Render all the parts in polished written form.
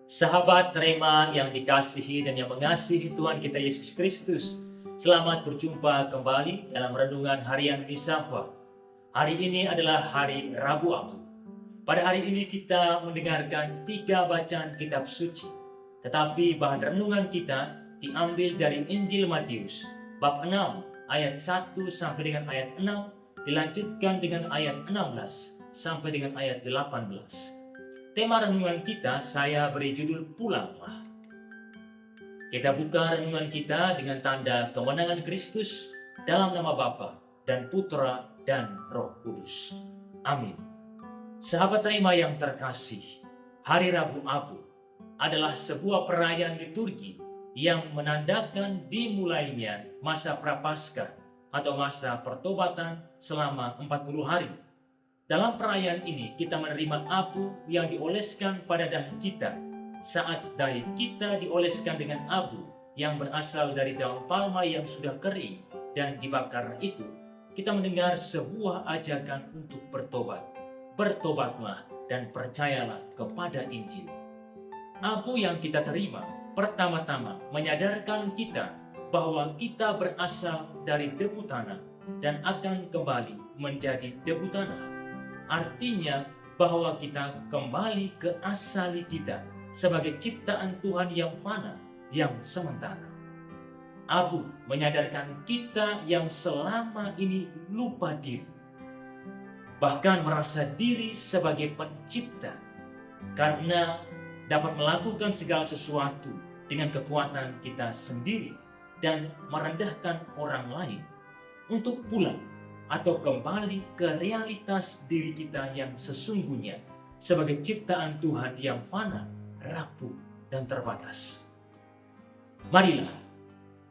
Sahabat Rema yang dikasihi dan yang mengasihi Tuhan kita Yesus Kristus, selamat berjumpa kembali dalam renungan harian Misafa. Hari ini adalah hari Rabu Abu. Pada hari ini kita mendengarkan 3 bacaan kitab suci, tetapi bahan renungan kita diambil dari Injil Matius, bab 6 ayat 1 sampai dengan ayat 6, dilanjutkan dengan ayat 16 sampai dengan ayat 18. Tema renungan kita saya beri judul Pulanglah. Kita buka renungan kita dengan tanda kemenangan Kristus dalam nama Bapa dan Putra dan Roh Kudus. Amin. Sahabat Rema yang terkasih, Hari Rabu Abu adalah sebuah perayaan liturgi yang menandakan dimulainya masa Prapaskah atau masa pertobatan selama 40 hari. Dalam perayaan ini kita menerima abu yang dioleskan pada dahi kita. Saat dahi kita dioleskan dengan abu yang berasal dari daun palma yang sudah kering dan dibakar itu, kita mendengar sebuah ajakan untuk bertobat. Bertobatlah dan percayalah kepada Injil. Abu yang kita terima pertama-tama menyadarkan kita bahwa kita berasal dari debu tanah dan akan kembali menjadi debu tanah. Artinya bahwa kita kembali ke asali kita sebagai ciptaan Tuhan yang fana, yang sementara. Abu menyadarkan kita yang selama ini lupa diri, bahkan merasa diri sebagai pencipta, karena dapat melakukan segala sesuatu dengan kekuatan kita sendiri dan merendahkan orang lain untuk pulang atau kembali ke realitas diri kita yang sesungguhnya sebagai ciptaan Tuhan yang fana, rapuh, dan terbatas. Marilah,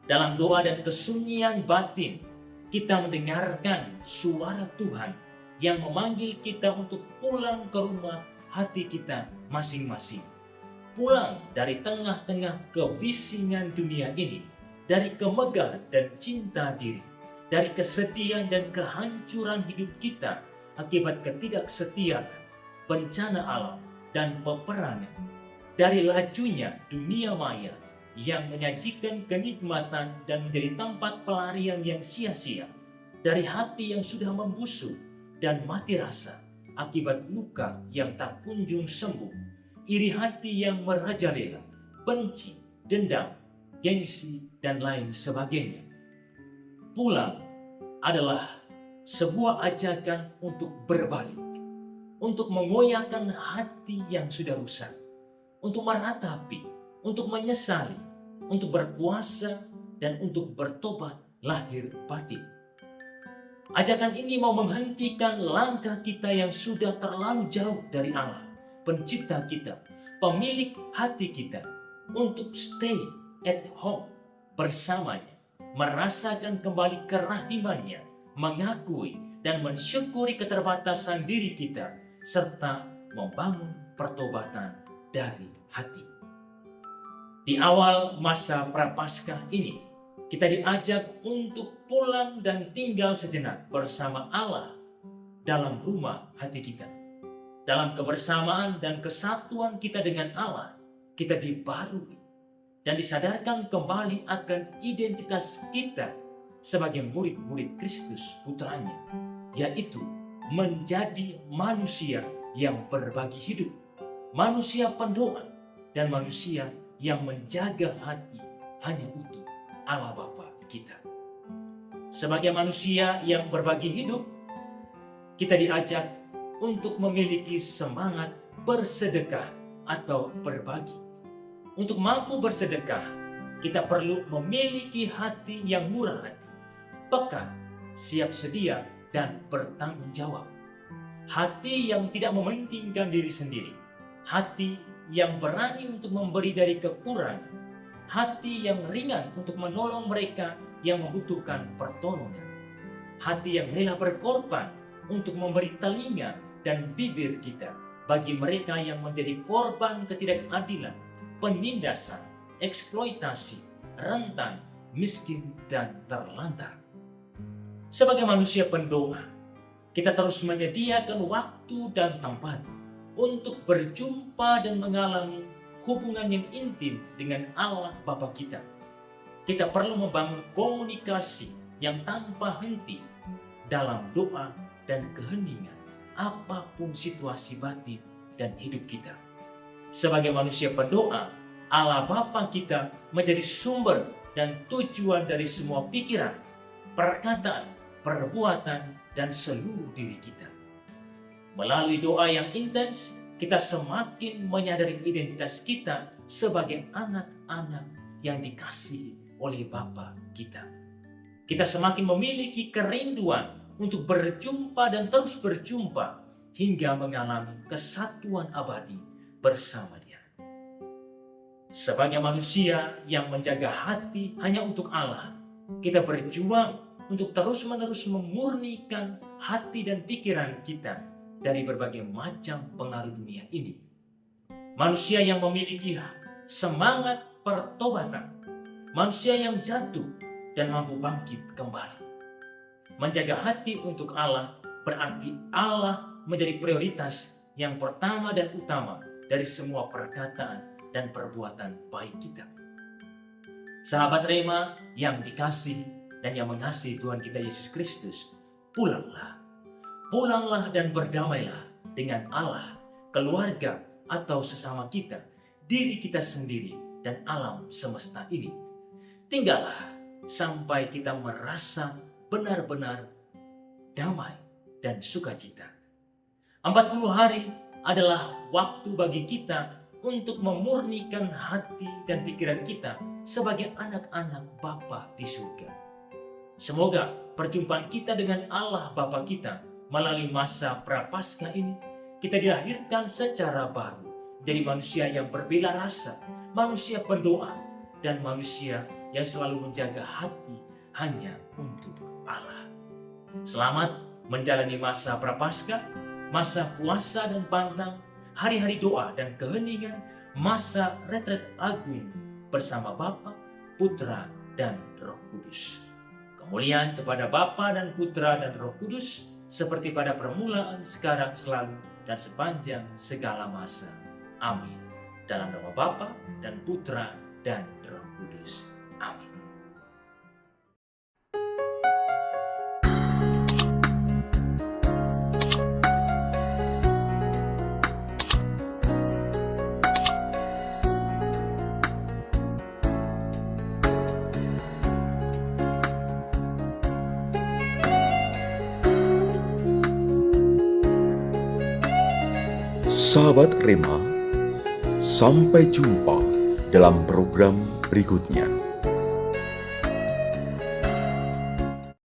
dalam doa dan kesunyian batin, kita mendengarkan suara Tuhan yang memanggil kita untuk pulang ke rumah hati kita masing-masing. Pulang dari tengah-tengah kebisingan dunia ini, dari kemegahan dan cinta diri, dari kesedihan dan kehancuran hidup kita akibat ketidaksetiaan, bencana alam, dan peperangan. Dari lajunya dunia maya yang menyajikan kenikmatan dan menjadi tempat pelarian yang sia-sia. Dari hati yang sudah membusuk dan mati rasa akibat luka yang tak kunjung sembuh. Iri hati yang merajalela, benci, dendam, gengsi, dan lain sebagainya. Pulang adalah sebuah ajakan untuk berbalik, untuk mengoyakkan hati yang sudah rusak, untuk meratapi, untuk menyesali, untuk berpuasa, dan untuk bertobat lahir batin. Ajakan ini mau menghentikan langkah kita yang sudah terlalu jauh dari Allah, pencipta kita, pemilik hati kita, untuk stay at home bersamanya, merasakan kembali kerahimannya, mengakui dan mensyukuri keterbatasan diri kita, serta membangun pertobatan dari hati. Di awal masa Prapaskah ini, kita diajak untuk pulang dan tinggal sejenak bersama Allah dalam rumah hati kita. Dalam kebersamaan dan kesatuan kita dengan Allah, kita dibarui dan disadarkan kembali akan identitas kita sebagai murid-murid Kristus putranya, yaitu menjadi manusia yang berbagi hidup, manusia pendoa, dan manusia yang menjaga hati hanya untuk Allah Bapa kita. Sebagai manusia yang berbagi hidup, kita diajak untuk memiliki semangat bersedekah atau berbagi. Untuk mampu bersedekah, kita perlu memiliki hati yang murah hati, peka, siap sedia, dan bertanggung jawab. Hati yang tidak mementingkan diri sendiri, hati yang berani untuk memberi dari kekurangan, hati yang ringan untuk menolong mereka yang membutuhkan pertolongan, hati yang rela berkorban untuk memberi telinga dan bibir kita bagi mereka yang menjadi korban ketidakadilan, penindasan, eksploitasi, rentan, miskin, dan terlantar. Sebagai manusia pendoa, kita terus menyediakan waktu dan tempat untuk berjumpa dan mengalami hubungan yang intim dengan Allah Bapa kita. Kita perlu membangun komunikasi yang tanpa henti dalam doa dan keheningan apapun situasi batin dan hidup kita. Sebagai manusia pendoa, Allah Bapa kita menjadi sumber dan tujuan dari semua pikiran, perkataan, perbuatan, dan seluruh diri kita. Melalui doa yang intens, kita semakin menyadari identitas kita sebagai anak-anak yang dikasihi oleh Bapa kita. Kita semakin memiliki kerinduan untuk berjumpa dan terus berjumpa hingga mengalami kesatuan abadi bersamanya. Sebagai manusia yang menjaga hati hanya untuk Allah, kita berjuang untuk terus-menerus memurnikan hati dan pikiran kita dari berbagai macam pengaruh dunia ini. Manusia yang memiliki semangat pertobatan, manusia yang jatuh dan mampu bangkit kembali. Menjaga hati untuk Allah berarti Allah menjadi prioritas yang pertama dan utama dari semua perkataan dan perbuatan baik kita. Sahabat Rema yang dikasihi dan yang mengasihi Tuhan kita Yesus Kristus, pulanglah. Pulanglah dan berdamailah dengan Allah, keluarga atau sesama kita, diri kita sendiri dan alam semesta ini. Tinggallah sampai kita merasa benar-benar damai dan sukacita. 40 hari adalah waktu bagi kita untuk memurnikan hati dan pikiran kita sebagai anak-anak Bapa di surga. Semoga perjumpaan kita dengan Allah Bapa kita melalui masa Prapaskah ini, kita dilahirkan secara baru dari manusia yang berbela rasa, manusia pendoa, dan manusia yang selalu menjaga hati hanya untuk Allah. Selamat menjalani masa Prapaskah, masa puasa dan pantang, hari-hari doa dan keheningan, masa retret agung bersama Bapa, Putra, dan Roh Kudus. Kemuliaan kepada Bapa dan Putra dan Roh Kudus, seperti pada permulaan, sekarang, selalu, dan sepanjang segala masa. Amin. Dalam nama Bapa dan Putra dan Roh Kudus. Amin. Sahabat Rema, sampai jumpa dalam program berikutnya.